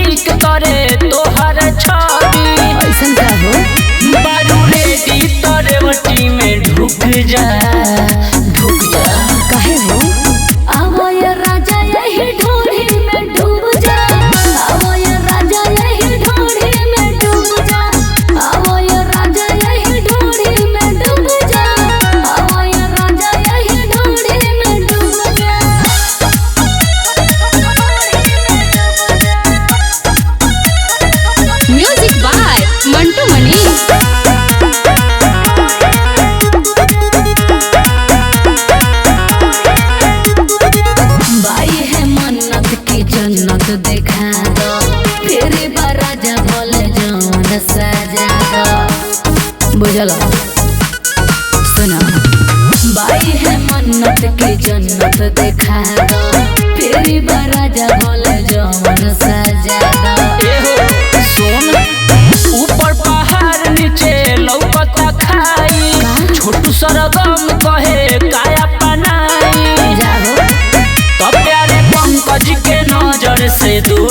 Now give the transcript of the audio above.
ठीक करे तोहर छवि। ऐसन का हो बारू रेडी तोरे वटी में ढुक जा काहे हो आवो ये राजा यही ढोरी में डूब जा आवो ये राजा यही ढोरी में डूब जा आवो ये राजा यही ढोरी में डूब जा आवो ये राजा यही ढोरी में डूब जा। म्यूजिक बाय मंटू मनी। बाई है मन्नत की जन्नत देखा दो फिर राजा भोले जौन सजा दो बुझल सुना बाई है मन्नत की जन्नत देखा दो फिर राजा भोले जौन सजा दो। सुन ऊपर पहाड़ नीचे लौकता खाई छोटू सरगम कहे काया पनाई जाओ तो प्यारे पंकज के नजर से दूर